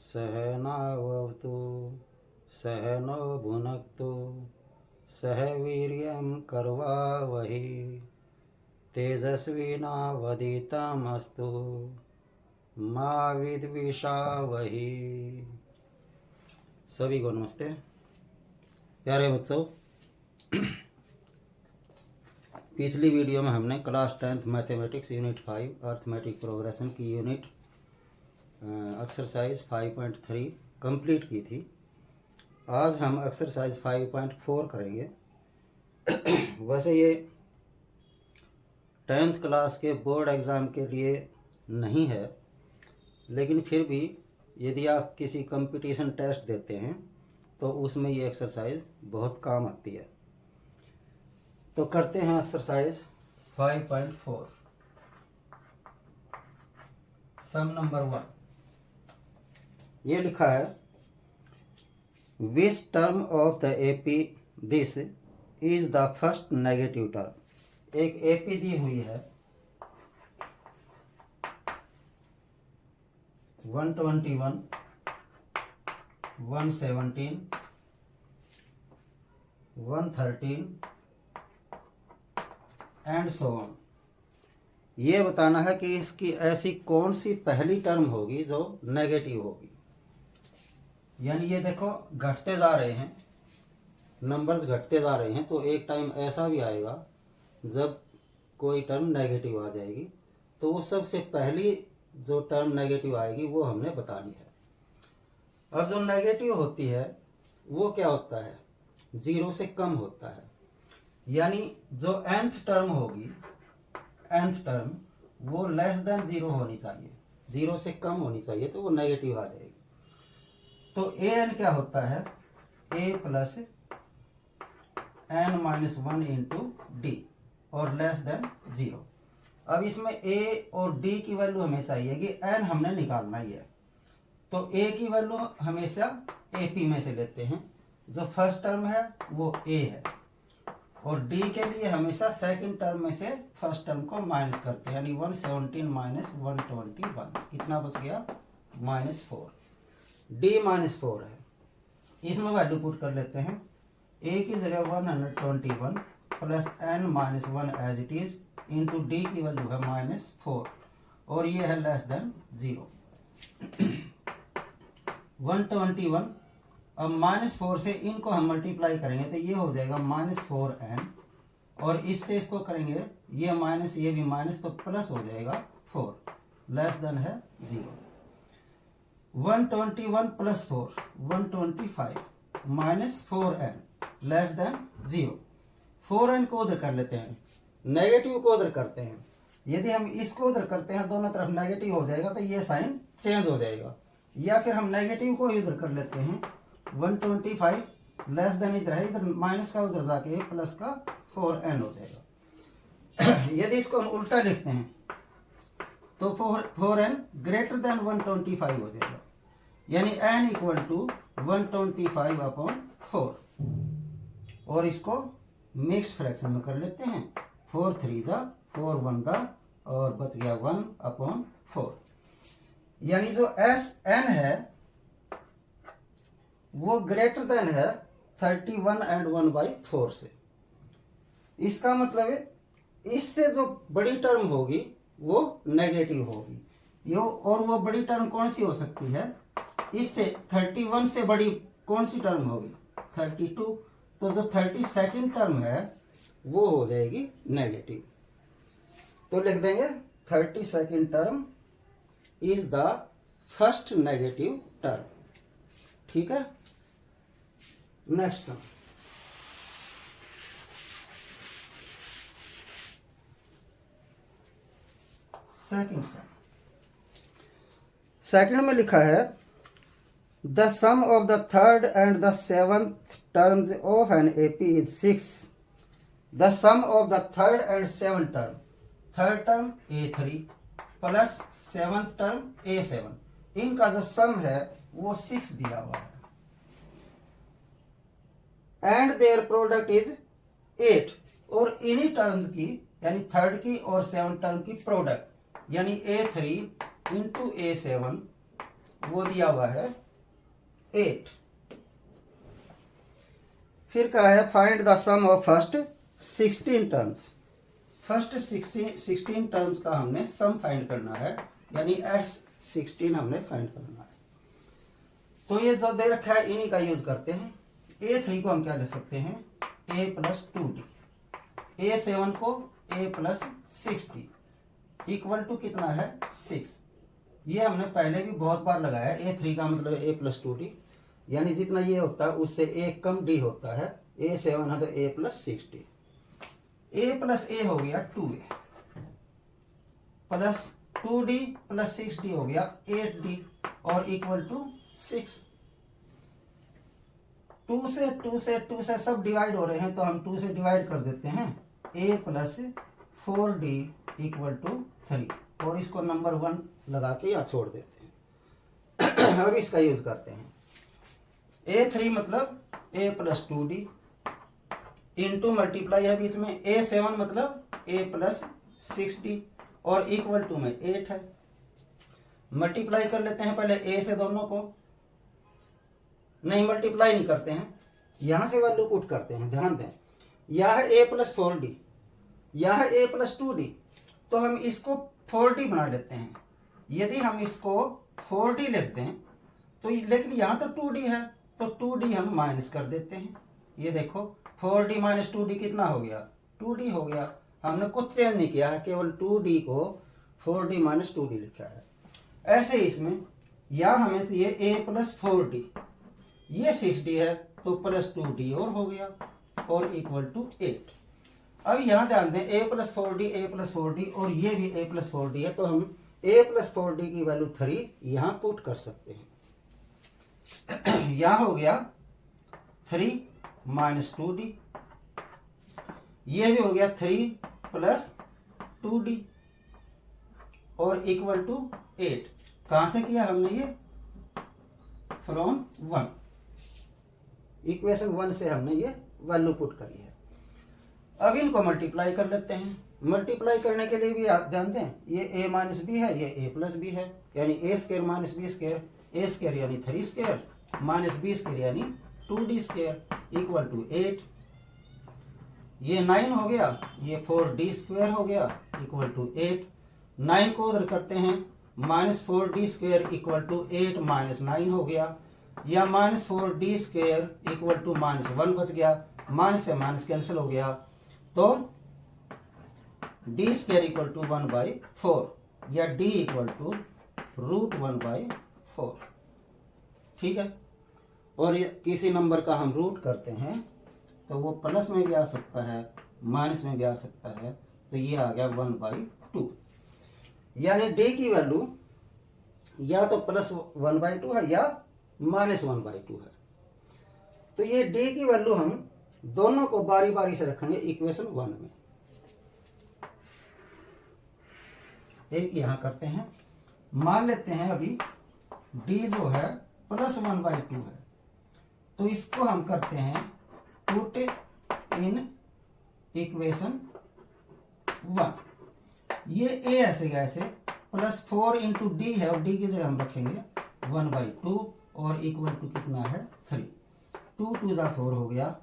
सहनावतु सहनौ भुनक्तु सह वीर्यं करवावहै तेजस्विनावधीतमस्तु मा विद्विषावहै। सभी को नमस्ते। प्यारे बच्चों, पिछली वीडियो में हमने class 10th mathematics unit 5 arithmetic progression की यूनिट एक्सरसाइज 5.3 कंप्लीट की थी। आज हम एक्सरसाइज 5.4 करेंगे। वैसे ये 10th क्लास के बोर्ड एग्ज़ाम के लिए नहीं है, लेकिन फिर भी यदि आप किसी कंपटीशन टेस्ट देते हैं तो उसमें ये एक्सरसाइज बहुत काम आती है। तो करते हैं एक्सरसाइज 5.4। सम नंबर 1 ये लिखा है, which term of the AP this is the first negative term. एक एपी दी हुई है 121, 117, 113 एंड सो ऑन। ये बताना है कि इसकी ऐसी कौन सी पहली टर्म होगी जो नेगेटिव होगी। यानी ये देखो घटते जा रहे हैं, नंबर्स घटते जा रहे हैं, तो एक टाइम ऐसा भी आएगा जब कोई टर्म नेगेटिव आ जाएगी। तो वो सबसे पहली जो टर्म नेगेटिव आएगी वो हमने बतानी है। अब जो नेगेटिव होती है वो क्या होता है, 0 से कम होता है। यानी जो nth टर्म होगी, nth टर्म वो लेस देन 0 होनी चाहिए, 0 से कम होनी चाहिए, तो वो नेगेटिव आ जाएगी। तो an क्या होता है, a plus n-1 into D और लेस देन 0। अब इसमें a और d की वैल्यू हमें चाहिए कि n हमने निकालना ही है। तो a की वैल्यू हमेशा ap में से लेते हैं, जो फर्स्ट टर्म है वो a है, और d के लिए हमेशा सेकंड टर्म में से फर्स्ट टर्म को माइनस करते हैं। यानी 117 माइनस 121 कितना बच गया, -4। d -4 है, इसमें वैल्यू पुट कर लेते हैं। a की जगह 121 plus n-1 as it is into D की वैल्यू है -4 और ये है लेस देन 0। 121, अब -4 से इनको हम मल्टीप्लाई करेंगे तो ये हो जाएगा -4n, और इससे इसको करेंगे ये माइनस ये भी माइनस, तो प्लस हो जाएगा 4, लेस देन है 0। 121 plus 4 125 minus 4n less than 0। 4n को उधर कर लेते हैं, नेगेटिव को उधर करते हैं। यदि हम इसको उधर करते हैं, दोनों तरफ नेगेटिव हो जाएगा तो ये साइन चेंज हो जाएगा। या फिर हम नेगेटिव को ही उधर कर लेते हैं, 125 लेस देन इधर है, इधर माइनस का उधर जाके प्लस का 4n हो जाएगा। यदि इसको हम उल्टा लिखते हैं तो 4n ग्रेटर देन 125 हो जाएगा। यानी n इक्वल टू 125/4, और इसको मिक्स्ड फ्रैक्शन में कर लेते हैं। 4 3 जा 4 1 जा और बच गया 1/4। यानी जो Sn है वो ग्रेटर देन है 31 एंड 1/4 से। इसका मतलब है इससे जो बड़ी टर्म होगी वो नेगेटिव होगी। यो और वो बड़ी टर्म कौन सी हो सकती है, इससे 31 से बड़ी कौन सी टर्म होगी, 32। तो जो 32nd टर्म है वो हो जाएगी नेगेटिव। तो लिख देंगे 32nd term is the first negative term. ठीक है, next sum. Second sum, second में लिखा है, the sum of the third and the seventh terms of an AP is 6। The sum of the third and seventh term, third term a3 plus seventh term a7, इनका जो सम है वो 6 दिया हुआ है। एंड देयर प्रोडक्ट इज 8, और इन्हीं terms की यानी थर्ड की और सेवंथ टर्म की प्रोडक्ट यानी a3 इंटू a7 वो दिया हुआ है 8। फिर कहा है find the sum of first 16 terms. First 16 terms का हमने सम फाइंड करना है, यानी S16 हमने फाइंड करना है। तो ये जो दे रखा है इन्हीं का यूज करते हैं। A3 को हम क्या ले सकते हैं, A + 2D। A7 को A + 6D इक्वल टू कितना है 6। ये हमने पहले भी बहुत बार लगाया है। A3 का मतलब A + 2D, यानी जितना ये होता है उससे एक कम D होता है। A7 है तो A + 6D। A + A हो गया 2A प्लस 2D + 6D हो गया 8D और इक्वल टू 6। 2 से सब डिवाइड हो रहे हैं तो हम 2 से डिवाइड कर देते हैं। A + 4D इक्वल टू 3 और इसको नंबर 1 लगा के यहाँ छोड़ देते हैं। अब इसका यूज करते हैं। A3 मतलब A + 2D इंटू मल्टीप्लाई है बीच में। A7 मतलब A + 6D और इक्वल टू में 8 है। मल्टीप्लाई कर लेते हैं पहले A से दोनों को, नहीं मल्टीप्लाई नहीं करते हैं, यहां से वैल्यू पुट करते हैं। ध्यान दें, यह है A + 4D, यह है A + 2D, तो हम इसको 4D बना लेते हैं। यदि हम इसको 4D लिखते हैं तो लेकिन यहाँ तो 2D है तो 2D हम माइनस कर देते हैं। ये देखो 4D - 2D कितना हो गया, 2D हो गया। हमने कुछ चेंज नहीं किया है, केवल 2D को 4D - 2D लिखा है। ऐसे इसमें या हमें चाहिए A + 4D, ये 6D है तो प्लस 2D और हो गया और इक्वल टू 8। अब यहाँ ध्यान दें A + 4D A + 4D और ये भी A + 4D है तो हम A + 4D की वैल्यू 3 यहाँ पुट कर सकते हैं। यहाँ हो गया 3 - 2D, ये भी हो गया 3 + 2D और इक्वल टू 8। कहां से किया हमने ये, फ्रॉम 1, इक्वेशन 1 से हमने ये वैल्यू पुट करी है। अब इनको मल्टीप्लाई कर लेते हैं। मल्टीप्लाई करने के लिए भी आप ध्यान दें, ये A - B है, ये A + B है, यानी A² - B², A² यानी 3² -B² यानी 2D² इक्वल टू 8। ये 9 हो गया, ये 4D² हो गया इक्वल टू 8। 9 को उधर करते हैं, -4D² इक्वल टू 8 - 9 हो गया, या -4D² इक्वल टू -1 बच गया, माइनस से माइनस कैंसिल हो गया तो D² इक्वल टू 1/4 या D इक्वल टू √1/4। ठीक है, और किसी नंबर का हम रूट करते हैं तो वो प्लस में भी आ सकता है माइनस में भी आ सकता है, तो ये आ गया 1/2। यानी D की वैल्यू या तो +1/2 है या -1/2 है। तो ये D की वैल्यू हम दोनों को बारी बारी से रखेंगे इक्वेशन 1 में। एक यहां करते हैं, मान लेते हैं अभी D जो है +1/2 है, तो इसको हम करते हैं पुट इन इक्वेशन 1। ये A ऐसे ऐसे +4 × D है और D की जगह हम रखेंगे 1/2 और इक्वल टू कितना है 3। 2 × 2 = 4 हो गया,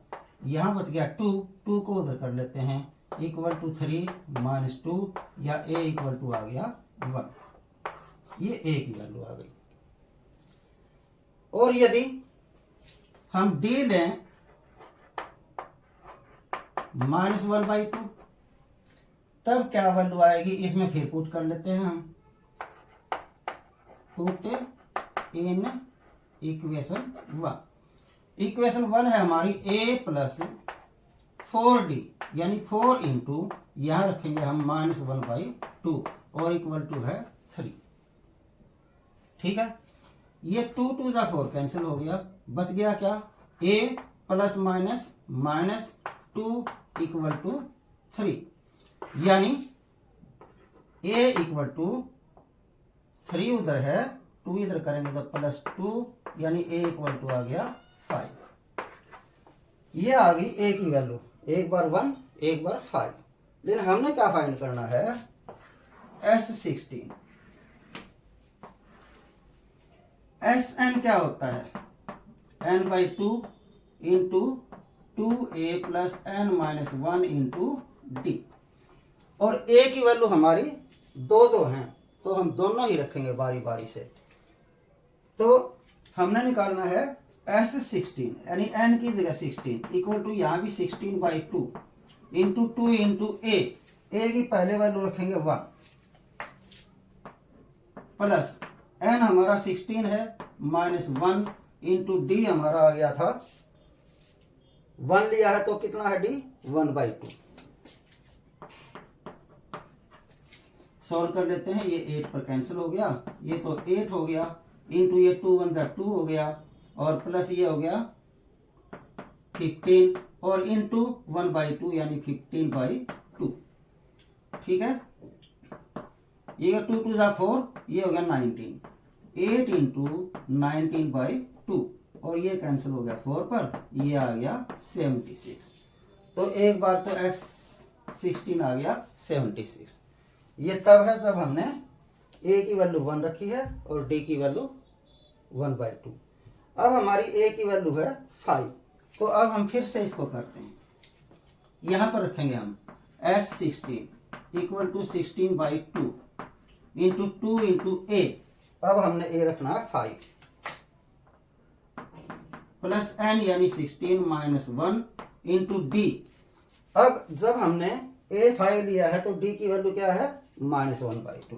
यहाँ बच गया 2 को उधर कर लेते हैं इक्वल टू 3 - 2 या A इक्वल टू आ गया 1। ये A की वैल्यू आ गई। और यदि हम D लें -1/2 तब क्या वैल्यू आएगी, इसमें फिर पुट कर लेते हैं हम, पुट इन इक्वेशन 1। इक्वेशन 1 है हमारी A + 4D यानी 4 × यहां रखेंगे हम -1/2 और इक्वल टू है 3। ठीक है, ये 2 × 2 = 4 कैंसिल हो गया, बच गया क्या A ± -2 इक्वल टू 3, यानी A इक्वल टू 3 उधर है, 2 इधर करेंगे तो +2 यानी A इक्वल टू आ गया 5। ये आ गई A की वैल्यू, एक बार 1 एक बार 5। लेकिन हमने क्या फाइंड करना है, S16। एस एन क्या होता है, N by two into 2a plus N minus 1 into D. और ए की वैल्यू हमारी दो दो हैं, तो हम दोनों ही रखेंगे बारी बारी से। तो हमने निकालना है S16 यानी n की जगह 16 इक्वल टू यहाँ भी 16 बाई 2 इंटू 2 इंटू ए की पहले वैल्यू रखेंगे 1 प्लस n हमारा 16 है माइनस 1 इंटू डी हमारा आ गया था 1 लिया है तो कितना है डी 1 बाई 2। सॉल्व कर लेते हैं, ये 8 पर कैंसिल हो गया, ये तो 8 हो गया इंटू ये 2 1 2 हो गया और प्लस ये हो गया 15 और इंटू 1 बाई 2 यानी 15 बाई 2। ठीक है, ये 2 2 4, ये हो गया 19, 8 इंटू 19 बाई 2 और ये कैंसिल हो गया 4 पर, ये आ गया 76। तो एक बार तो S16 आ गया 76। ये तब है जब हमने a की वैल्यू 1 रखी है और d की वैल्यू 1 बाई 2। अब हमारी a की वैल्यू है 5, तो अब हम फिर से इसको करते हैं, यहां पर रखेंगे हम S16 equal to 16 by 2 into 2 into a। अब हमने a रखना है 5 प्लस n यानी 16 माइनस 1 इंटू डी। अब जब हमने a 5 लिया है तो d की वैल्यू क्या है माइनस 1 बाई 2।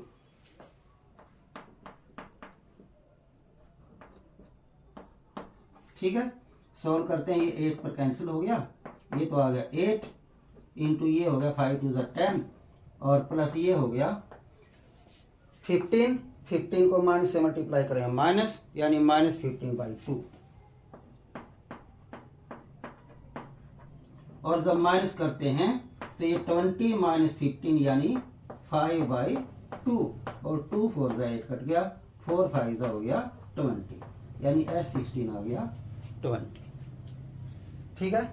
ठीक है, सॉल्व करते हैं, ये 8 पर कैंसिल हो गया, ये तो आ गया 8 इंटू ये हो गया 5 2 10 और प्लस ये हो गया 15, 15 को माइनस से मल्टीप्लाई करेंगे माइनस यानी माइनस 15 बाई 2। और जब माइनस करते हैं तो ये 20 माइनस 15 यानी 5 बाई 2 और 2 4 8 कट गया, 4 5 हो गया 20 यानी S16 आ गया 20। ठीक है,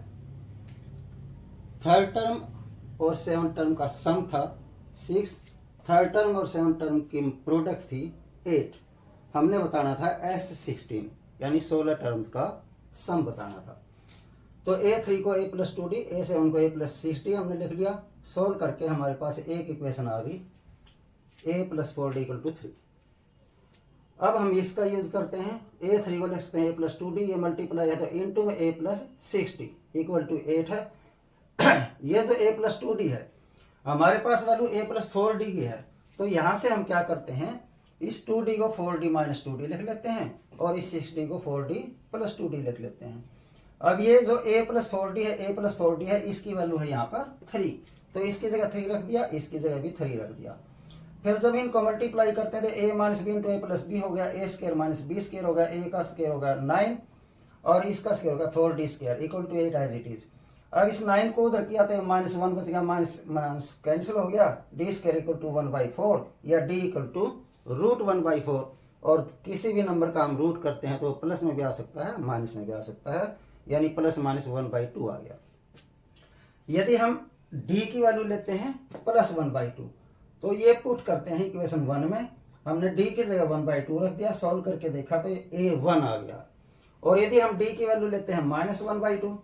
थर्ड टर्म और सेवन टर्म का सम था 6, थर्ड टर्म और सेवन टर्म की प्रोडक्ट थी 8। हमने बताना था S16 यानी 16 टर्म्स का सम बताना था। तो A3 को a प्लस 2d, A7 को a प्लस 6d हमने लिख लिया। सोल्व करके हमारे पास एक इक्वेशन आ गई a plus 4d equal to 3। अब हम इसका यूज करते हैं, A3 को लिख सकते हैं a प्लस 2d, ये मल्टीप्लाई है तो इंटू में a plus 6d equal to 8 है। ये जो a प्लस 2d है हमारे पास वैल्यू a प्लस 4d की है, तो यहां से हम क्या करते हैं, इस 2d को 4d माइनस 2d लिख लेते हैं और इस 6d को 4d प्लस 2d लिख लेते हैं। अब ये जो a प्लस 4d है, a प्लस 4d है, इसकी वैल्यू है यहाँ पर 3, तो इसकी जगह 3 रख दिया, इसकी जगह भी 3 रख दिया। फिर जब इनको मल्टीप्लाई करते हैं तो a minus B into A plus B हो गया, a square minus B square हो गया, a का स्केयर हो गया 9 और इसका स्केयर हो गया 4d square equal to 8 as it is. अब इस 9 को उधर किया तो माइनस 1 बच गया, माइनस कैंसिल हो गया, d स्केयर इक्वल टू 1/4 या d इक्वल टू रूट 1/4। और किसी भी नंबर का हम रूट करते हैं तो प्लस में भी आ सकता है माइनस में भी आ सकता है, यानी प्लस माइनस 1/2 आ गया। यदि हम d की वैल्यू लेते हैं प्लस 1/2 तो ये पुट करते हैं इक्वेशन 1 में, हमने d की जगह 1/2 रख दिया, सॉल्व करके देखा तो ये a1 आ गया। और यदि हम d की वैल्यू लेते हैं माइनस 1/2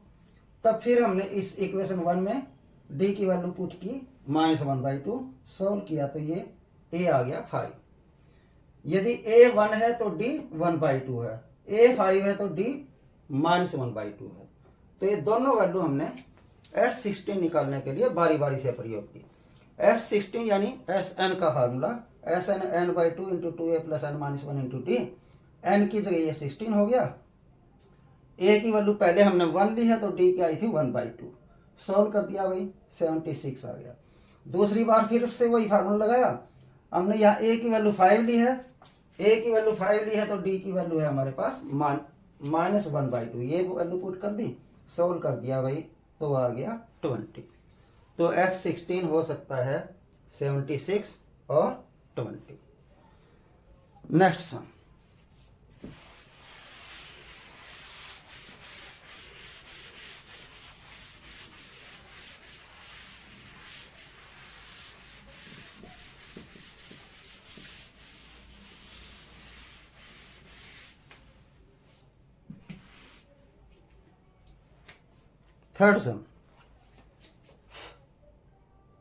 तब फिर हमने इस इक्वेशन 1 में d की वैल्यू पुट की माइनस 1/2, सॉल्व किया तो ये a आ गया 5। यदि a 1 है तो d 1/2 है, a 5 है तो d माइनस 1/2 है। तो ये दोनों वैल्यू हमने S16 निकालने के लिए बारी बारी से प्रयोग की। S16 यानी Sn का formula Sn n/2 into 2a plus n minus 1 into D, n की जगह ये 16 हो गया, a की वैल्यू पहले हमने 1 ली है तो d की आई थी 1/2, सॉल्व कर दिया भाई 76 आ गया। दूसरी बार फिर से वही फार्मूला लगाया, हमने यहाँ a की वैल्यू 5 ली है, a की वैल्यू 5 ली है तो d की वैल्यू है हमारे पास माइनस 1/2, ये वैल्यू पुट कर दी, सोल्व कर दिया भाई तो आ गया 20। तो x16 हो सकता है 76 और 20। Next sum, third sum,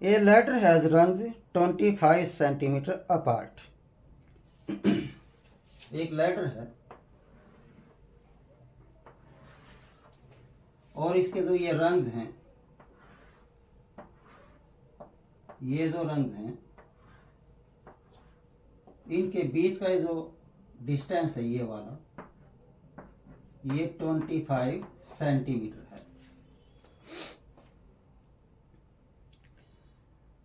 a ladder has rungs 25 centimetre apart. एक लेटर है और इसके जो ये रंग्स हैं, ये जो रंग्स हैं, इनके बीच का जो डिस्टेंस है ये वाला, ये 25 सेंटीमीटर है।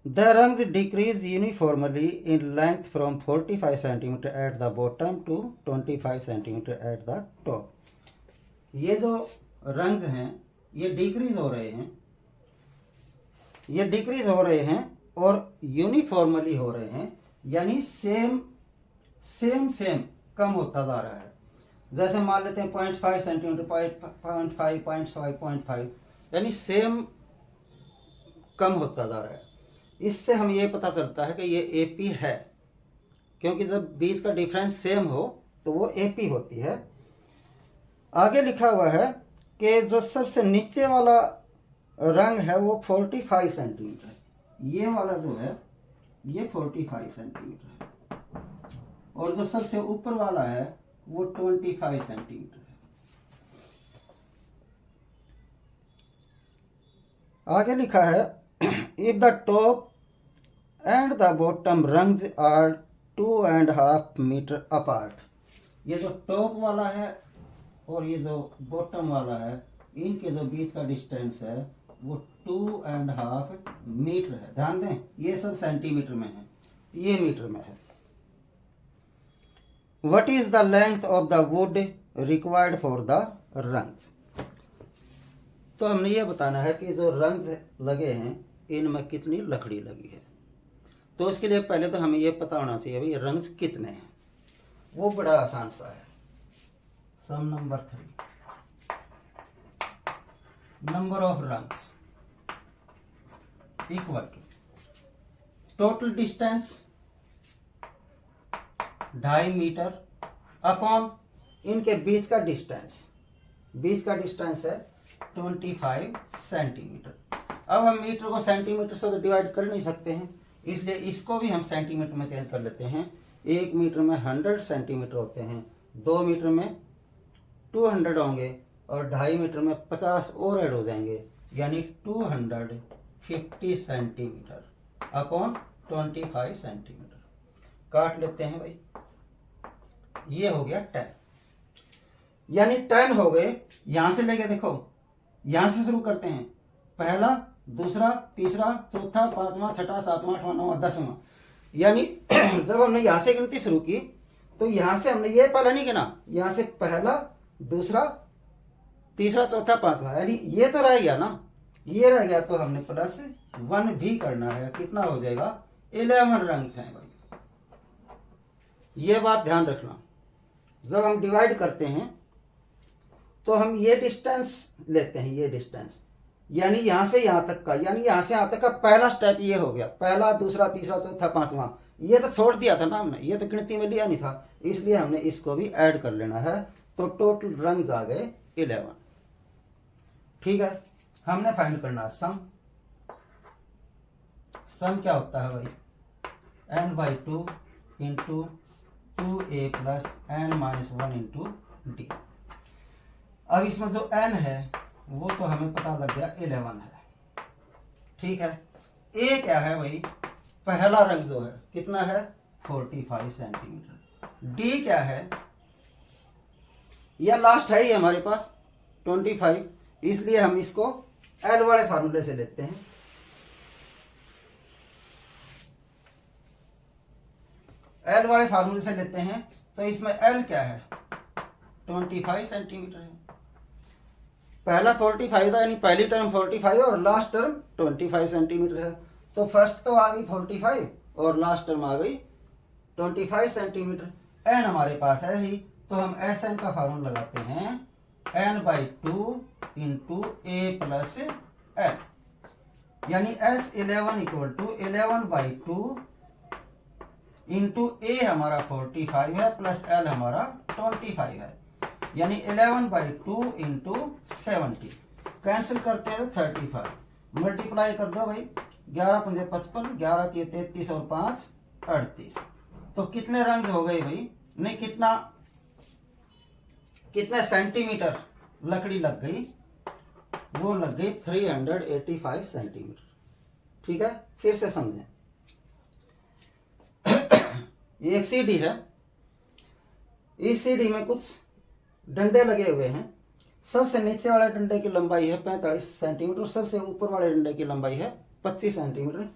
The rungs decrease uniformly in length from 45 cm at the bottom to 25 cm at the top. ये जो रंग्स हैं ये डिक्रीज हो रहे हैं, ये डिक्रीज हो रहे हैं और यूनिफॉर्मली हो रहे हैं, यानी सेम कम होता जा रहा है। जैसे मान लेते हैं 0.5 सेंटीमीटर, 0.5, यानी सेम कम होता जा रहा है। इससे हम ये पता चलता है कि ये एपी है, क्योंकि जब बीच का डिफरेंस सेम हो तो वो एपी होती है। आगे लिखा हुआ है कि जो सबसे नीचे वाला रंग है वो 45 सेंटीमीटर है, ये वाला जो है ये 45 सेंटीमीटर है, और जो सबसे ऊपर वाला है वो 25 सेंटीमीटर है। आगे लिखा है if the top and the bottom rungs are 2.5 metre apart। ये जो टॉप वाला है और ये जो बॉटम वाला है, इनके जो बीच का डिस्टेंस है वो 2.5 मीटर है। ध्यान दें ये सब सेंटीमीटर में है, ये मीटर में है। What is the length of the wood required for the rungs? तो हमने ये बताना है कि जो रंग्स लगे हैं इनमें कितनी लकड़ी लगी है। तो इसके लिए पहले तो हमें ये पता होना चाहिए भाई रंग्स कितने हैं। वो बड़ा आसान सा है। Sum number 3, number of rungs equal to total distance 2.5 metre upon इनके बीच का डिस्टेंस, बीच का डिस्टेंस है 25 सेंटीमीटर। अब हम मीटर को सेंटीमीटर से तो डिवाइड कर नहीं सकते हैं, इसलिए इसको भी हम सेंटीमीटर में चेंज कर लेते हैं। 1 मीटर में 100 सेंटीमीटर होते हैं, 2 मीटर में 200 होंगे और 2.5 मीटर में 50 और ऐड हो जाएंगे, यानी 250 सेंटीमीटर अपॉन 25 सेंटीमीटर। काट लेते हैं भाई, ये हो गया 10, यानी 10 हो गए। यहां से लेके देखो, यहां से शुरू करते हैं, पहला, दूसरा, तीसरा, चौथा, पांचवा, छठा, सातवां, आठवां, नौवां, 10वां। यानी जब हमने यहां से गिनती शुरू की तो यहां से हमने ये पहला नहीं गिना, यहां से पहला, दूसरा, तीसरा, चौथा, पांचवा, यानी ये तो रह गया ना, ये रह गया तो हमने +1 भी करना है। कितना हो जाएगा? 11 रंग्स हैं भाई। ये बात ध्यान रखना, जब हम डिवाइड करते हैं तो हम ये डिस्टेंस लेते हैं, ये डिस्टेंस, यानी यहां से यहां तक का, यानी यहां से यहां तक का पहला स्टेप ये हो गया, पहला, दूसरा, तीसरा, चौथा, पांचवा। ये तो छोड़ दिया था ना हमने, ये तो गिनती में लिया नहीं था, इसलिए हमने इसको भी ऐड कर लेना है। तो टोटल रंग्स आ गए 11। ठीक है, हमने फाइंड करना है सम। सम क्या होता है भाई? n/2 into 2a + n-1 into d। अब इसमें जो n है वो तो हमें पता लग गया 11 है। ठीक है, a क्या है भाई? पहला रंग जो है कितना है? 45 सेंटीमीटर। d क्या है? यह लास्ट है ही हमारे पास 25, इसलिए हम इसको l वाले फार्मूले से लेते हैं। L वाले फार्मूले से लेते हैं तो इसमें L क्या है? 25 सेंटीमीटर है। पहला 45 था, यानी पहली टर्म 45 और लास्ट टर्म 25 सेंटीमीटर है। तो फर्स्ट तो आ गई 45 और लास्ट टर्म आ गई 25 सेंटीमीटर। n हमारे पास है ही, तो हम Sn का फार्मूला लगाते हैं, n/2 इंटू a + l, यानी S11 = 11/2 इंटू a हमारा 45 है प्लस l हमारा 25 है, यानी 11/2 इंटू 70। कैंसिल करते हैं तो 35 मल्टीप्लाई कर दो भाई, 11 पंजे 55, 11 तिये 33 और 5 38। तो कितने रंग हो गए भाई, नहीं कितने सेंटीमीटर लकड़ी लग गई, वो लग गई 385 सेंटीमीटर। ठीक है, फिर से समझें। ये एक सीढ़ी है, इस सीढ़ी में कुछ डंडे लगे हुए हैं। सबसे नीचे वाले डंडे की लंबाई है 45 सेंटीमीटर, सबसे ऊपर वाले डंडे की लंबाई है 25 सेंटीमीटर,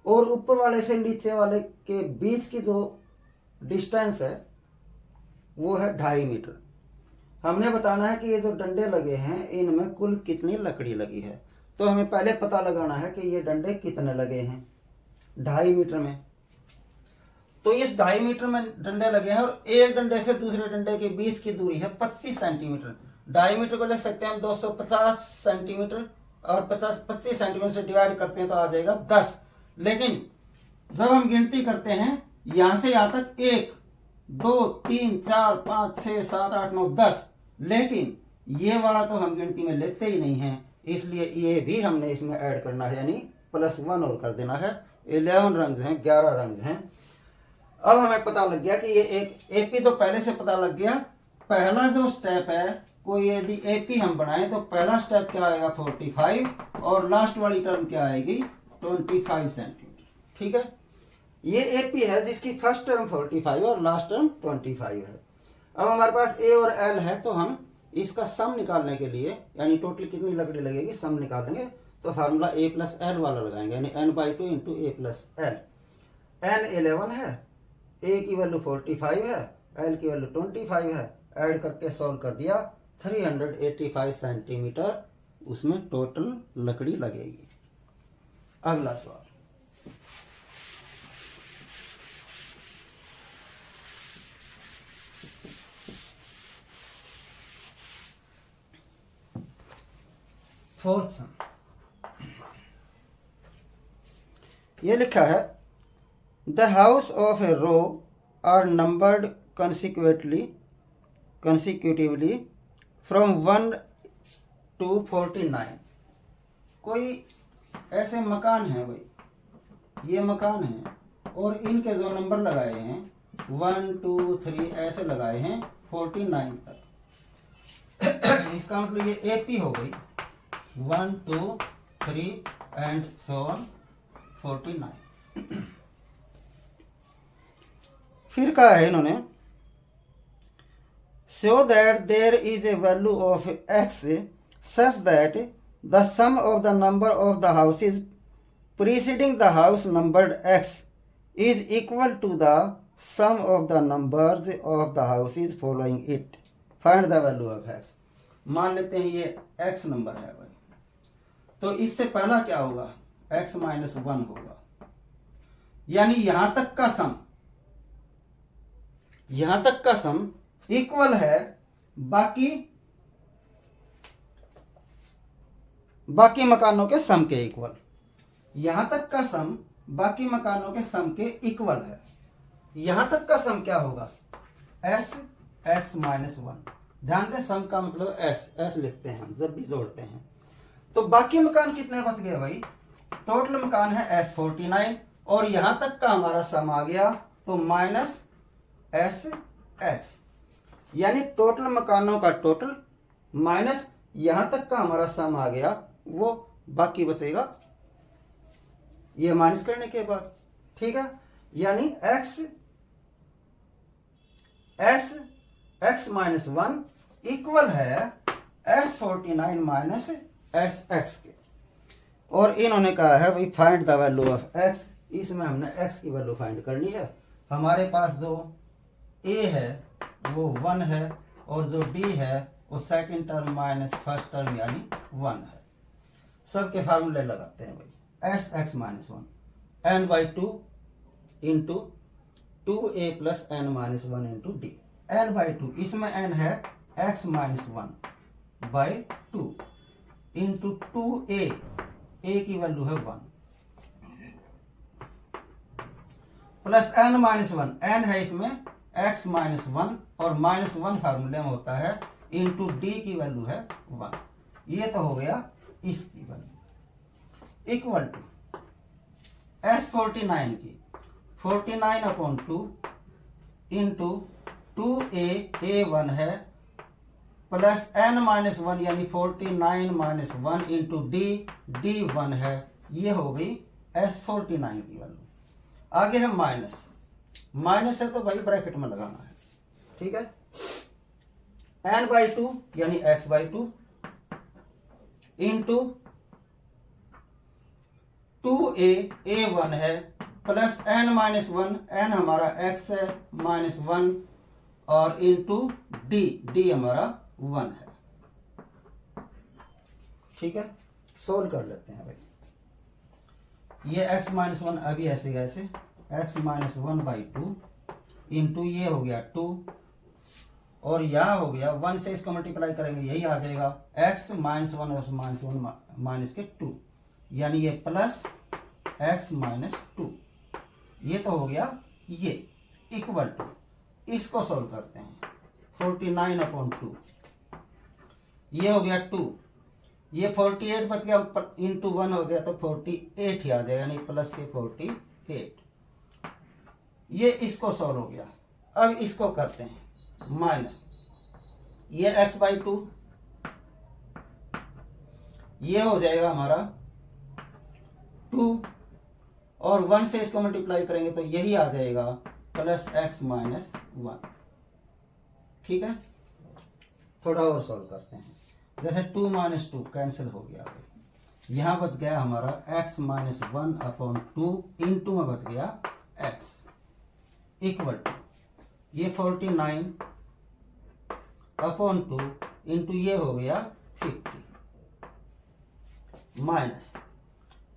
और ऊपर वाले से नीचे वाले के बीच की जो डिस्टेंस है वो है 2.5 मीटर। हमने बताना है कि ये जो डंडे लगे हैं इनमें कुल कितनी लकड़ी लगी है। तो हमें पहले पता लगाना है कि ये डंडे कितने लगे हैं 2.5 मीटर में। तो इस 2.5 मीटर में डंडे लगे हैं और एक डंडे से दूसरे डंडे के बीच की दूरी है 25 सेंटीमीटर। 2.5 मीटर को ले सकते हैं हम 250 सेंटीमीटर, और 25 सेंटीमीटर से डिवाइड करते हैं तो आ जाएगा 10। लेकिन जब हम गिनती करते हैं यहां से यहां तक 1 2 3 4 5 6 7 8 9 10, लेकिन ये वाला तो हम गिनती में लेते ही नहीं हैं, इसलिए ये भी हमने इसमें ऐड करना है, यानी +1 और कर देना है। 11 रंग हैं, 11 रंग हैं। अब हमें पता लग गया कि ये एक एपी तो पहले से पता लग गया। पहला जो स्टेप है, कोई यदि एपी हम बनाएं तो पहला स्टेप क्या आएगा 45, और लास्ट वाली टर्म क्या आएगी 25 सेंटीमीटर। ठीक है, ये एपी है जिसकी फर्स्ट टर्म 45 और लास्ट टर्म 25 है। अब हमारे पास ए और एल है, तो हम इसका सम निकालने के लिए, यानी टोटल कितनी लकड़ी लगेगी सम निकालेंगे, तो फार्मूला a + l वाला लगाएंगे, यानी n/2 × a + l। n 11 है, a की वैल्यू 45 है, l की वैल्यू 25 है, ऐड करके सॉल्व कर दिया, 385 सेंटीमीटर उसमें टोटल लकड़ी लगेगी। अगला सवाल, फोर्थ सम। ये लिखा है the house of a row are numbered consecutively from 1 to 49। कोई ऐसे मकान है भाई, ये मकान है और इनके जो नंबर लगाए हैं 1 2 3 ऐसे लगाए हैं 49 तक। इसका मतलब ये एपी हो गई 1 2 3 एंड सो ऑन 49। फिर कहा है इन्होंने show that there is a value of x such that the sum of the number of the houses preceding the house numbered x is equal to the sum of the numbers of the houses following it. Find the value of x। मान लेते हैं ये x number है भाई, तो इससे पहला क्या होगा x - 1 होगा, यानी यहां तक का सम इक्वल है बाकी मकानों के सम के इक्वल। यहां तक का सम बाकी मकानों के सम के इक्वल है। यहां तक का सम क्या होगा s x - 1। ध्यान दें सम का मतलब s लिखते हैं हम जब भी जोड़ते हैं। तो बाकी मकान कितने बच गए भाई, टोटल मकान है s 49 और यहां तक का हमारा सम आ गया तो -s x, यानी टोटल मकानों का टोटल माइनस यहां तक का हमारा सम आ गया, वो बाकी बचेगा ये माइनस करने के बाद। ठीक है, यानी x - 1 इक्वल है s 49 माइनस s x के। और इन्होंने कहा है भाई find the value of x। इसमें हमने x की वैल्यू फाइंड करनी है। हमारे पास जो a है वो 1 है और जो d है वो second term minus first term यानी 1 है। सबके फार्मूले लगाते हैं भाई। s x - 1 n/2 into 2a + n - 1 into d। n/2 इसमें n है x - 1/2 इंटू 2a, a की वैल्यू है 1 प्लस n - 1, n है इसमें x - 1 और -1 फार्मूले में होता है इंटू d की वैल्यू है 1। ये तो हो गया इसकी वैल्यू इक्वल टू S49 की 49/2 इंटू 2a1 है प्लस n-1 यानी 49-1 इंटू d1 है। ये हो गई S49 की वैल्यू। आगे है माइनस है तो भाई ब्रैकेट में लगाना है, ठीक है। n/2 यानी x/2 इंटू 2a1 है प्लस n-1, n हमारा x है -1 और इंटू d हमारा 1 है, ठीक है। सोल्व कर लेते हैं भाई। ये x-1 अभी ऐसे कैसे x-1/2 इंटू ये हो गया 2 और यहाँ हो गया 1 से इसको मल्टीप्लाई करेंगे यही आ जाएगा x-1 और -1 माइनस के 2 यानी ये प्लस x-2। ये तो हो गया ये इक्वल टू, इसको सोल्व करते हैं 49/2 ये हो गया 2, ये 48 बच गया इंटू 1 हो गया तो 48 ही आ जाएगा यानी प्लस के 48। ये इसको सॉल्व हो गया। अब इसको करते हैं माइनस, ये x/2 ये हो जाएगा हमारा 2 और 1 से इसको मल्टीप्लाई करेंगे तो यही आ जाएगा प्लस x-1, ठीक है। थोड़ा और सॉल्व करते हैं, जैसे 2 - 2 कैंसिल हो गया, यहाँ बच गया हमारा x-1/2 इंटू में बच गया x इक्वल टू ये 49/2 इंटू ये हो गया 50 माइनस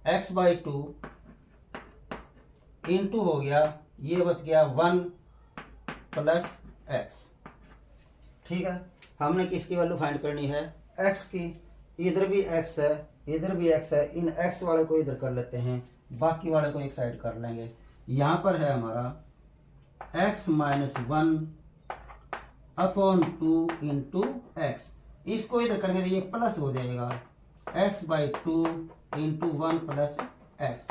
x/2 इंटू हो गया ये बच गया 1 प्लस x, ठीक है। हमने किसकी वैल्यू फाइंड करनी है, x की। इधर भी x है इधर भी x है, इन x वाले को इधर कर लेते हैं, बाकी वाले को एक साइड कर लेंगे। यहाँ पर है हमारा x-1/2 इंटू x, इसको इधर करेंगे तो ये प्लस हो जाएगा x/2 इंटू 1 प्लस x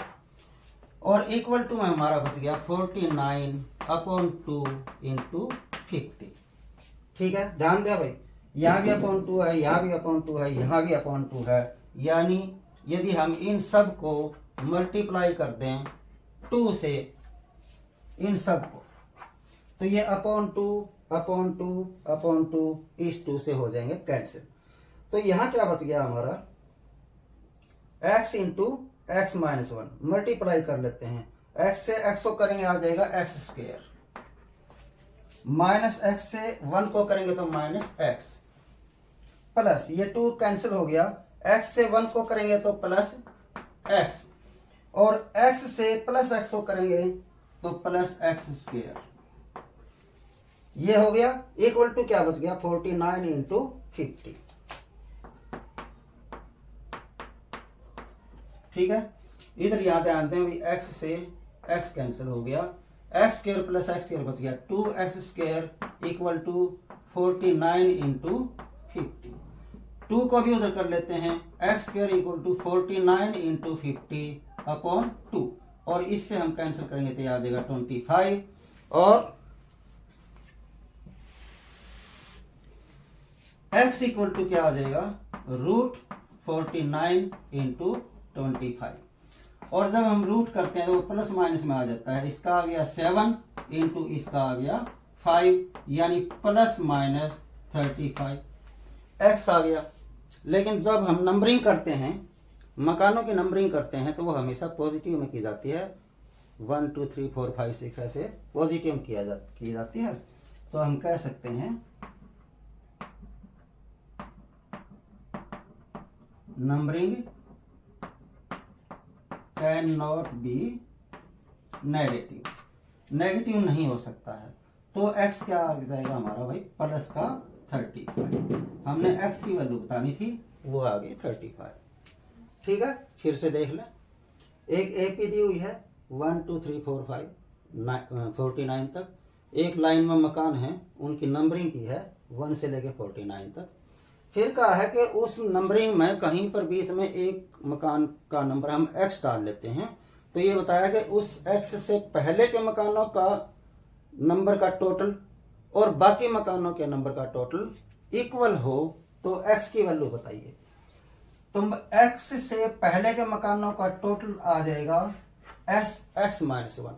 और इक्वल टू में हमारा बच गया 49/2 इंटू 50, ठीक है। ध्यान दिया भाई, यहाँ भी /2 है, यहाँ भी /2 है, यहाँ भी /2 है, यानी यदि हम इन सब को मल्टीप्लाई कर दें 2 से इन सब को तो ये /2 इस 2 से हो जाएंगे कैंसिल। तो यहाँ क्या बच गया हमारा x इंटू x-1 मल्टीप्लाई कर लेते हैं, x से x को करेंगे आ जाएगा x², माइनस x से 1 को करेंगे तो माइनस x प्लस ये 2 कैंसिल हो गया, x से 1 को करेंगे तो प्लस x और x से प्लस x को करेंगे तो प्लस x²। ये हो गया इक्वल टू क्या बच गया 49 इंटू 50, ठीक है। इधर यहाँ ध्यान दें भी x से x कैंसिल हो गया, x² प्लस x² बच गया 2x² इक्वल टू 49 इंटू 50। 2 को भी उधर कर लेते हैं, x² इक्वल टू 49 इंटू 50/2 और इससे हम कैंसिल करेंगे तो आ जाएगा 25 और x इक्वल टू क्या आ जाएगा √49 इंटू 25 और जब हम रूट करते हैं तो वो प्लस माइनस में आ जाता है। इसका आ गया 7 इंटू इसका आ गया 5 यानी प्लस माइनस 35 x आ गया। लेकिन जब हम नंबरिंग करते हैं, मकानों की नंबरिंग करते हैं तो वो हमेशा पॉजिटिव में की जाती है, 1 2 3 4 5 6 ऐसे पॉजिटिव में की जाती है। तो हम कह सकते हैं numbering can not be negative, negative नहीं हो सकता है। तो x क्या आ जाएगा हमारा भाई प्लस का 35। हमने x की वैल्यू बतानी थी, वो आ गई 35, ठीक है। फिर से देख लें, एक AP दी हुई है 1 2 3 4 5 49 तक, एक लाइन में मकान है उनकी नंबरिंग की है 1 से लेके 49 तक। फिर कहा है कि उस नंबरिंग में कहीं पर बीच में एक मकान का नंबर हम x डाल लेते हैं, तो ये बताया कि उस x से पहले के मकानों का नंबर का टोटल और बाकी मकानों के नंबर का टोटल इक्वल हो तो x की वैल्यू बताइए। तो x से पहले के मकानों का टोटल आ जाएगा x -1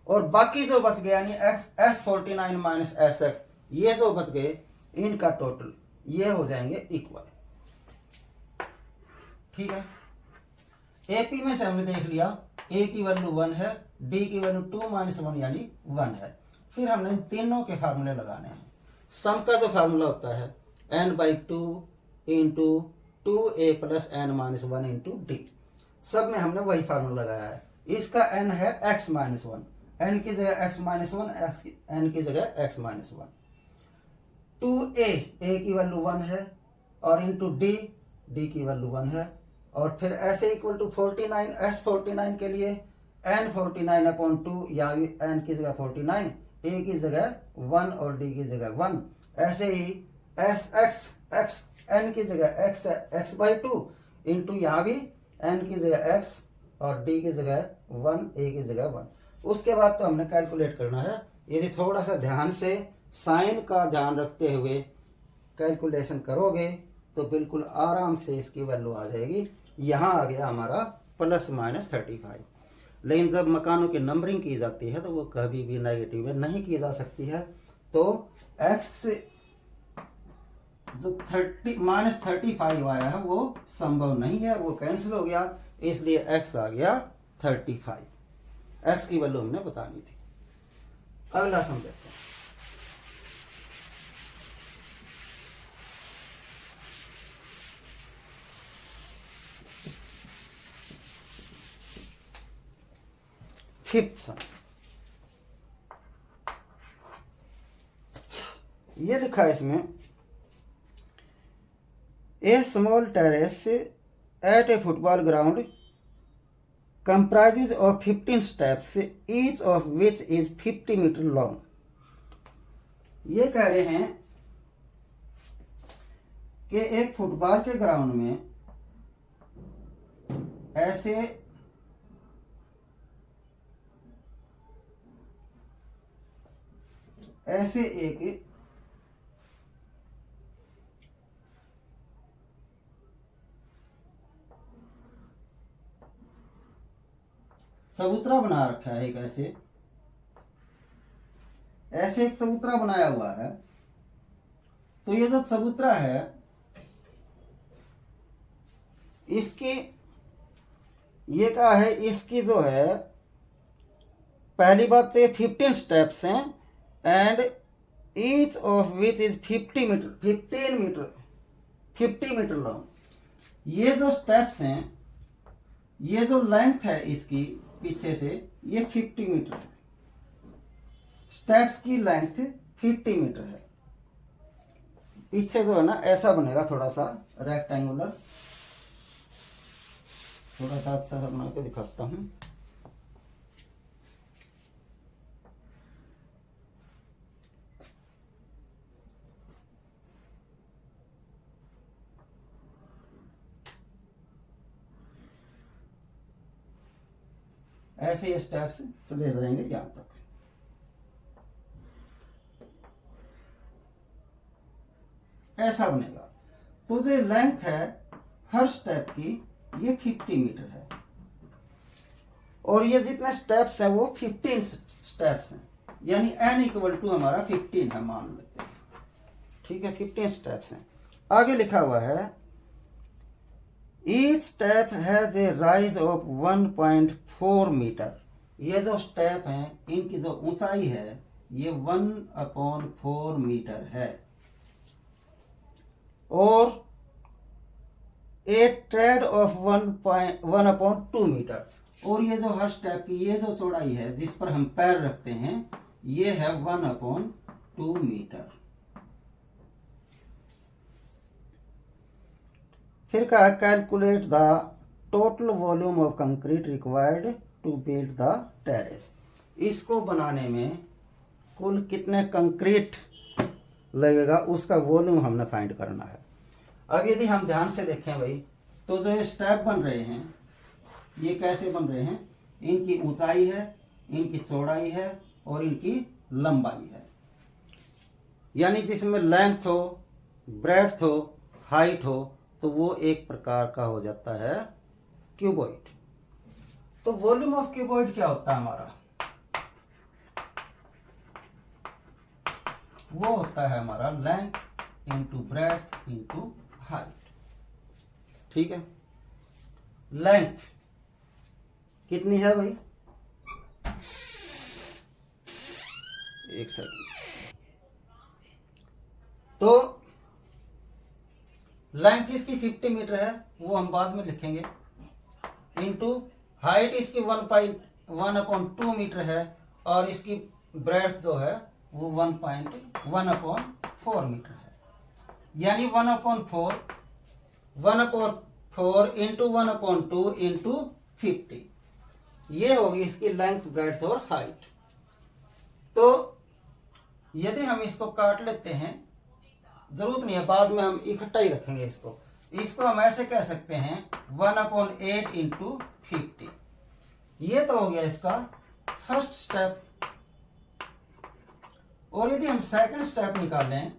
और बाकी जो बच गया यानी S49 माइनस SX, ये जो बच गए इनका टोटल ये हो जाएंगे इक्वल। ठीक है, AP में से हमने देख लिया A की वैल्यू 1 है, D की वैल्यू 2 - 1 यानी 1 है। फिर हमने इन तीनों के फार्मूले लगाने हैं। सम का जो फार्मूला होता है n/2 into 2a + n - 1 into d, सब में हमने वही फार्मूला लगाया है। इसका n है x - 1, n की जगह x - 1, n की जगह x - 1। 2a की वैल्यू 1 है और इंटू d की वैल्यू 1 है और फिर ऐसे इक्वल टू 49 S49 के लिए n49/2 या n की जगह 49, a की जगह 1 और d की जगह 1। ऐसे ही x n की जगह x/2 इंटू यहाँ भी n की जगह x और d की जगह 1, a की जगह 1। उसके बाद तो हमने कैलकुलेट करना है। यदि थोड़ा सा ध्यान से साइन का ध्यान रखते हुए कैलकुलेशन करोगे तो बिल्कुल आराम से इसकी वैल्यू आ जाएगी। यहाँ आ गया हमारा ±35। लेकिन जब मकानों की नंबरिंग की जाती है तो वो कभी भी नेगेटिव में नहीं की जा सकती है। तो x जो -35 आया है वो संभव नहीं है, वो कैंसिल हो गया, इसलिए x आ गया 35। x की वैल्यू हमने बतानी थी। अगला सम देखते हैं। फिफ्थ सम, ये लिखा है इसमें a small terrace at a football ground comprises of 15 steps, each of which is 50 metre long. ये कह रहे हैं कि एक फुटबॉल के ग्राउंड में ऐसे एक चबूतरा बना रखा है। एक ऐसे एक चबूतरा बनाया हुआ है। तो ये जो चबूतरा है इसकी ये क्या है, इसकी जो है पहली बात तो ये 15 स्टेप्स हैं and each of which is 50 metre long. ये जो स्टेप्स हैं, ये जो लेंथ है इसकी पीछे से ये 50 मीटर है। स्टेप्स की लेंथ 50 मीटर है। पीछे जो है ना ऐसा बनेगा, थोड़ा सा रेक्टेंगुलर, थोड़ा सा अच्छा सा बना के दिखाता हूं। ऐसे स्टेप्स चले जाएंगे यहां तक। ऐसा बनेगा। तो जो लेंथ है हर स्टेप की ये 50 मीटर है और ये जितने स्टेप्स हैं वो 15 स्टेप्स हैं, यानी n = हमारा 15 है मान लेते हैं। ठीक है, 15 स्टेप्स हैं। आगे लिखा हुआ है each step has a rise of 1.4 metre. ये जो स्टेप हैं इनकी जो ऊंचाई है ये 1/4 मीटर है और ए ट्रेड ऑफ 1/2 मीटर। और ये जो हर स्टेप की ये जो चौड़ाई है जिस पर हम पैर रखते हैं ये है 1/2 मीटर। फिर कहा calculate the total volume of concrete required to build the terrace. इसको बनाने में कुल कितने कंक्रीट लगेगा उसका वॉल्यूम हमने फाइंड करना है। अब यदि हम ध्यान से देखें भाई, तो जो ये स्टेप बन रहे हैं ये कैसे बन रहे हैं, इनकी ऊंचाई है, इनकी चौड़ाई है और इनकी लंबाई है। यानी जिसमें लेंथ हो, ब्रेड्थ हो, हाइट हो, तो वो एक प्रकार का हो जाता है क्यूबॉइड। तो वॉल्यूम ऑफ क्यूबॉइड क्या होता है हमारा, वो होता है हमारा length into breadth into height. ठीक है, लेंथ कितनी है भाई, एक सेकंड। तो लेंथ इसकी 50 मीटर है, वो हम बाद में लिखेंगे, इंटू हाइट इसकी 1.1/2 मीटर है और इसकी ब्रेड्थ जो है वो 1.1/4 मीटर है। यानी 1/4 इंटू 1/2 इंटू 50, ये होगी इसकी लेंथ, ब्रेड्थ और हाइट। तो यदि हम इसको काट लेते हैं, जरूरत नहीं है, बाद में हम इकट्ठा ही रखेंगे इसको हम ऐसे कह सकते हैं 1/8 इंटू 50। ये तो हो गया इसका फर्स्ट स्टेप। और यदि हम सेकंड स्टेप निकालें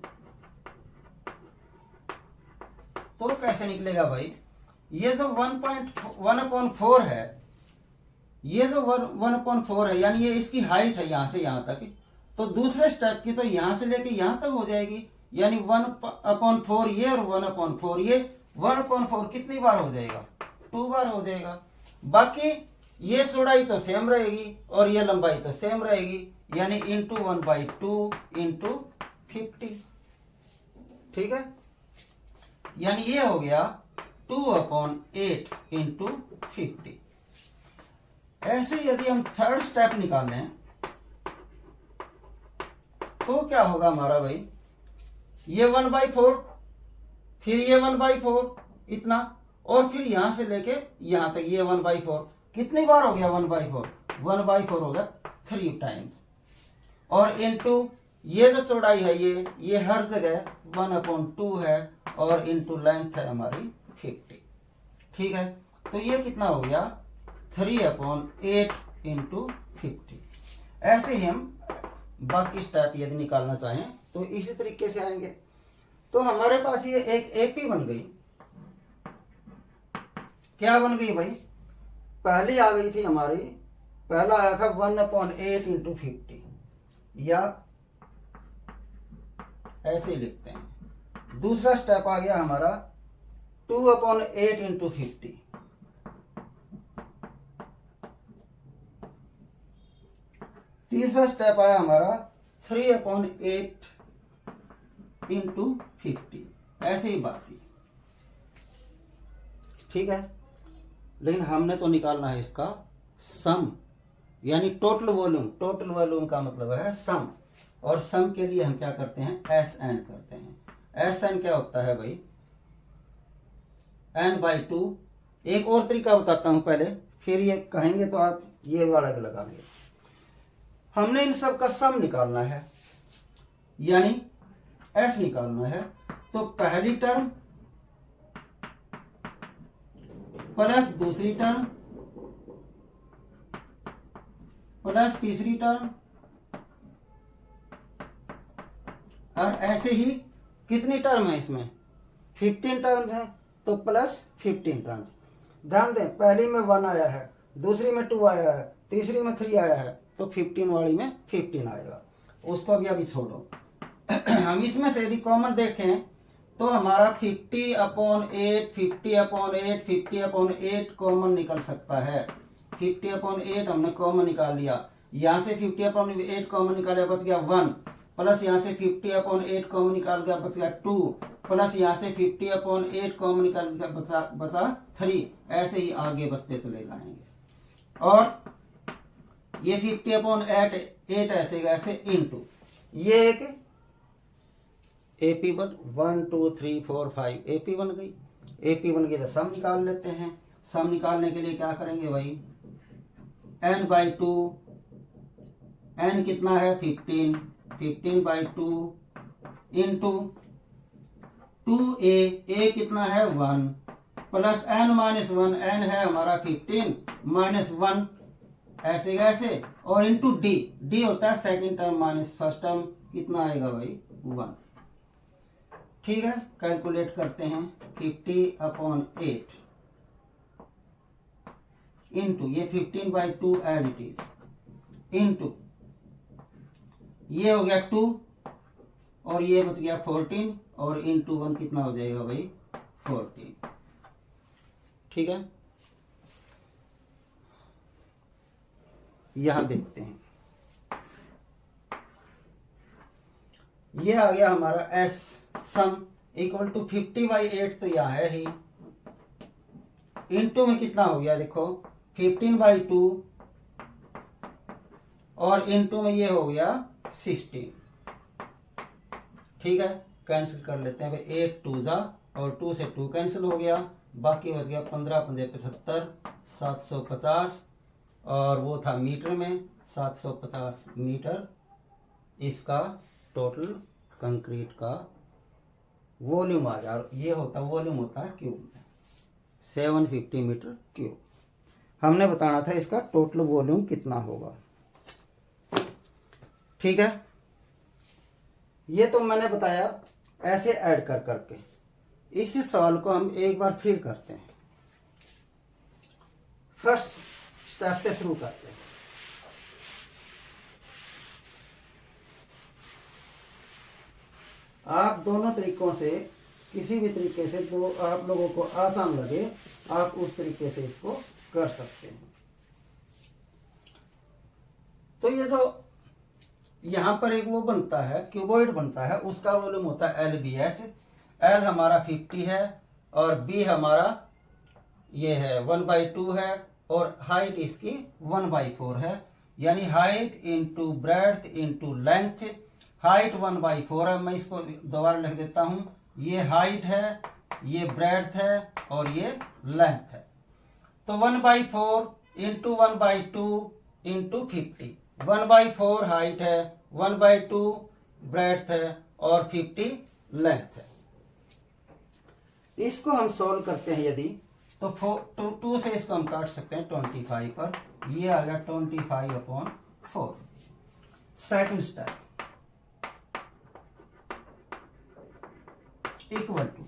तो कैसे निकलेगा भाई, ये जो 1/4 है, ये जो 1/4 है, यानी ये इसकी हाइट है यहां से यहां तक, तो दूसरे स्टेप की तो यहां से लेके यहां तक हो जाएगी, यानी 1/4 ये और 1/4 ये। 1/4 कितनी बार हो जाएगा, 2 बार हो जाएगा। बाकी ये चौड़ाई तो सेम रहेगी और ये लंबाई तो सेम रहेगी, यानी इंटू 1/2 इंटू 50। ठीक है, यानी ये हो गया 2/8 इंटू 50। ऐसे यदि हम थर्ड स्टेप निकालें तो क्या होगा हमारा भाई, ये 1/4, फिर ये 1/4 इतना, और फिर यहां से लेके यहां तक ये 1/4। कितनी बार हो गया 1/4, 1/4 हो गया 3 टाइम्स। और इनटू ये जो चौड़ाई है ये हर जगह 1/2 है और इनटू लेंथ है हमारी 50। ठीक है, तो ये कितना हो गया 3/8 इंटू 50। ऐसे ही हम बाकी स्टेप यदि निकालना चाहें तो इसी तरीके से आएंगे। तो हमारे पास ये एक एपी बन गई। क्या बन गई भाई, पहली आ गई थी हमारी, पहला आया था 1/8 इंटू 50, या ऐसे ही लिखते हैं। दूसरा स्टेप आ गया हमारा 2/8 इंटू 50। तीसरा स्टेप आया हमारा 3/8 इंटू 50, ऐसे ही बाकी। ठीक है, लेकिन हमने तो निकालना है इसका सम, यानी टोटल वॉल्यूम। टोटल वॉल्यूम का मतलब है सम, और सम के लिए हम क्या करते हैं, एस एन करते हैं। एस एन क्या होता है भाई, n/2। एक और तरीका बताता हूं पहले, फिर ये कहेंगे तो आप ये वाला भी लगाएंगे। हमने इन सब का सम निकालना है, यानी एस निकालना है। तो पहली टर्म प्लस दूसरी टर्म प्लस तीसरी टर्म, और ऐसे ही कितनी टर्म है इसमें, 15 टर्म्स हैं, तो प्लस 15 टर्म्स। ध्यान दें, पहली में 1 आया है, दूसरी में 2 आया है, तीसरी में 3 आया है, तो 15 वाली में 15 आएगा। उसको भी अभी छोड़ो। हम इसमें से यदि कॉमन देखें तो हमारा 50/8 50/8 50/8 कॉमन निकल सकता है। 50/8 हमने कॉमन निकाल लिया, यहाँ से 50/8 कॉमन निकाला, बच गया 1, प्लस यहाँ से 50/8 कॉमन निकाल गया, बच गया 2, प्लस यहाँ से 50/8 कॉमन निकाल गया, बचा 3। ऐसे ही आगे बचते चले जाएंगे। और ये 50/8 ऐसे इनटू ये एक एपी 1 2 3 4 5 एपी बन गई। एपी बन गई तो सम निकाल लेते हैं। सम निकालने के लिए क्या करेंगे भाई, n/2, n कितना है 15, 15/2 इंटू 2a कितना है 1 प्लस n माइनस 1, n है हमारा 15 माइनस 1 ऐसे कैसे, और इंटू डी होता है second term minus first term, कितना आएगा भाई 1। ठीक है, कैलकुलेट करते हैं 50/8 इंटू ये 15/2 एज इट इज इंटू ये हो गया 2 और ये बच गया 14 और इंटू 1 कितना हो जाएगा भाई 14। ठीक है, यहां देखते हैं, ये आ गया हमारा एस सम इक्वल टू 50/8 तो यहाँ है ही, इंटू में कितना हो गया देखो 15/2 और इंटू में ये हो गया 16। ठीक है, कैंसिल कर लेते हैं भाई, 8 2 जा और 2 से 2 कैंसिल हो गया, बाकी बच गया 15 पंजे 75 750 और वो था मीटर में 750 मीटर इसका टोटल कंक्रीट का वॉल्यूम आ जाए। ये होता वॉल्यूम होता है क्यूब में 750 मीटर क्यूब। हमने बताना था इसका टोटल वॉल्यूम कितना होगा। ठीक है, ये तो मैंने बताया ऐसे ऐड कर करके। इसी सवाल को हम एक बार फिर करते हैं, फर्स्ट स्टेप से शुरू करते हैं। आप दोनों तरीकों से किसी भी तरीके से जो आप लोगों को आसान लगे आप उस तरीके से इसको कर सकते हैं। तो ये जो यहां पर एक वो बनता है क्यूबॉइड बनता है, उसका वॉल्यूम होता है LBH। L हमारा 50 है और B हमारा ये है 1/2 है और हाइट इसकी 1/4 है, यानी height into breadth into length. Height 1/4 है, मैं इसको दोबारा लिख देता हूं, ये हाइट है, ये ब्रेड्थ है और ये लेंथ है। तो 1/4 इंटू 1/2 इंटू 50, 1/4 हाइट है, 1/2 ब्रेड्थ है और 50 लेंथ है। इसको हम सॉल्व करते हैं यदि तो 2 से इसको हम काट सकते हैं 25 पर, ये आ गया 25/4। सेकंड स्टेप इक्वल टू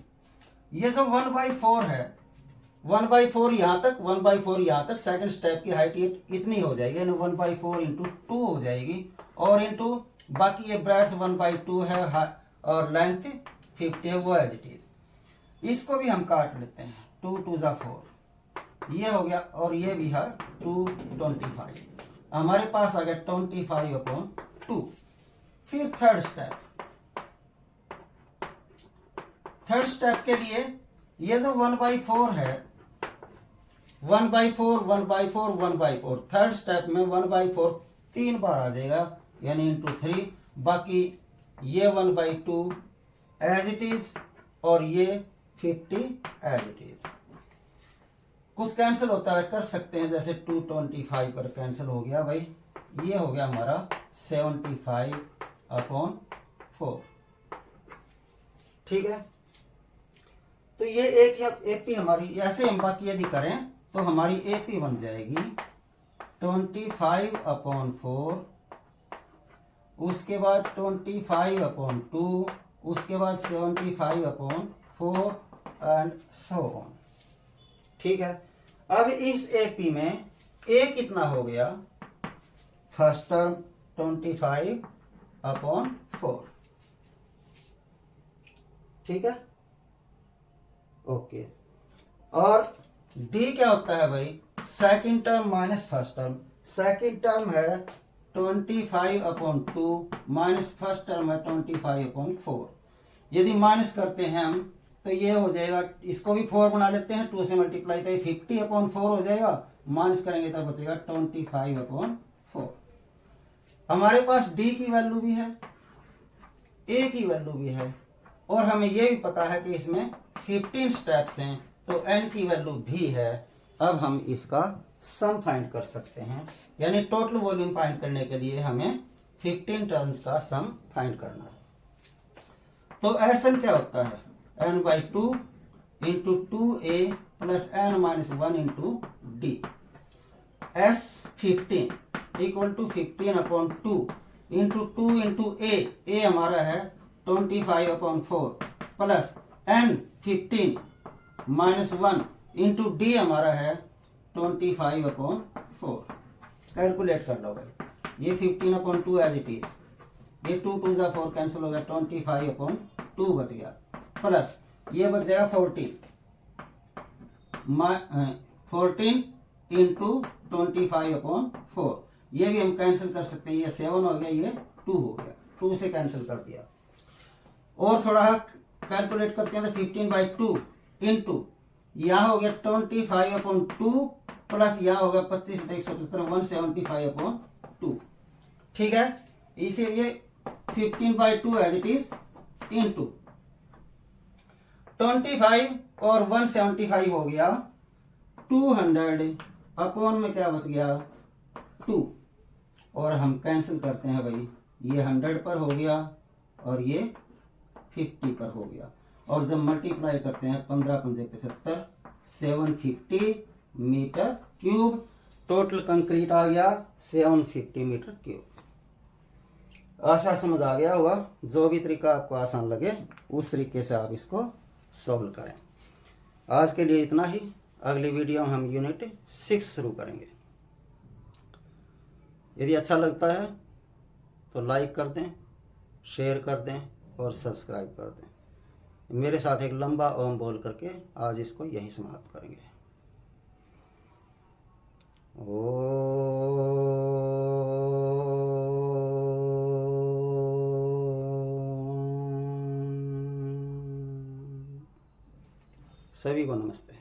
ये जो 1/4 है, 1/4 यहां तक 1/4 यहां तक, सेकंड स्टेप की हाइट इतनी हो जाएगी, यानी 1/4 इंटू 2 हो जाएगी और इंटू बाकी ये ब्रेड्थ 1/2 है और लेंथ 50 है, वो एज इट इज। इसको भी हम काट लेते हैं, 2 2 जा 4, ये हो गया और ये भी है 225, हमारे पास आ गया 25/2। फिर थर्ड स्टेप के लिए ये जो 1/4 है, 1/4 1/4 1/4, थर्ड स्टेप में 1/4 3 बार आ जाएगा, यानी इंटू 3, बाकी ये 1/2 एज इट इज और ये 50 एज इट इज। कुछ कैंसिल होता है कर सकते हैं, जैसे 225 पर कैंसिल हो गया भाई, ये हो गया हमारा 75/4। ठीक है, तो ये एक एपी हमारी, ऐसे हम बाकी यदि करें तो हमारी एपी बन जाएगी 25/4, उसके बाद 25/2, उसके बाद 75/4 एंड सो ऑन। ठीक है, अब इस एपी में ए कितना हो गया, फर्स्ट टर्म 25/4। ठीक है, ओके। और डी क्या होता है भाई, second term minus first term. Second term है 25/2 माइनस फर्स्ट टर्म है 25/4। यदि माइनस करते हैं हम तो ये हो जाएगा, इसको भी 4 बना लेते हैं, 2 से मल्टीप्लाई तो 50/4 हो जाएगा, माइनस करेंगे तो बचेगा 25/4। हमारे पास डी की वैल्यू भी है, ए की वैल्यू भी है और हमें ये भी पता है कि इसमें 15 स्टेप्स हैं तो एन की वैल्यू भी है। अब हम इसका सम फाइंड कर सकते हैं, यानी टोटल वॉल्यूम फाइंड करने के लिए हमें 15 टर्म्स का सम फाइंड करना है। तो एस एन क्या होता है, n by 2 into 2a plus n minus 1 into D. s 15 equal to 15 upon 2 into A हमारा है 25 upon 4 plus n 15 minus 1 into D हमारा है 25 अपॉन 4। कैलकुलेट कर लो भाई। ये 15 अपॉन 2 एज इट इज, ये 2 2 जा 4 कैंसिल हो गया, 25 अपॉन 2 बच गया, प्लस ये बच जाएगा 14 इंटू 25 अपॉन 4। ये भी हम कैंसिल कर सकते हैं, ये 7 हो गया, ये 2 हो गया, 2 से कैंसिल कर दिया। और थोड़ा कैलकुलेट करते हैं तो 15 बाई 2 इंटू यहाँ हो गया 25 अपॉन 2 प्लस यहाँ हो गया 25 175 175 अपॉन 2। ठीक है, इसीलिए 15 by 2 as it is into 25 और 175 हो गया 200 अपॉन में क्या बच गया 2। और हम कैंसिल करते हैं भाई, ये 100 पर हो गया और ये 50 पर हो गया। और जब मल्टीप्लाई करते हैं 15 पंजे 75 750 मीटर क्यूब। टोटल कंक्रीट आ गया 750 मीटर क्यूब। आशा समझ आ गया होगा। जो भी तरीका आपको आसान लगे उस तरीके से आप इसको सॉल्व करें। आज के लिए इतना ही। अगली वीडियो में हम यूनिट 6 शुरू करेंगे। यदि अच्छा लगता है तो लाइक कर दें, शेयर कर दें और सब्सक्राइब कर दें। मेरे साथ एक लंबा ओम बोल करके आज इसको यहीं समाप्त करेंगे। सभी को नमस्ते।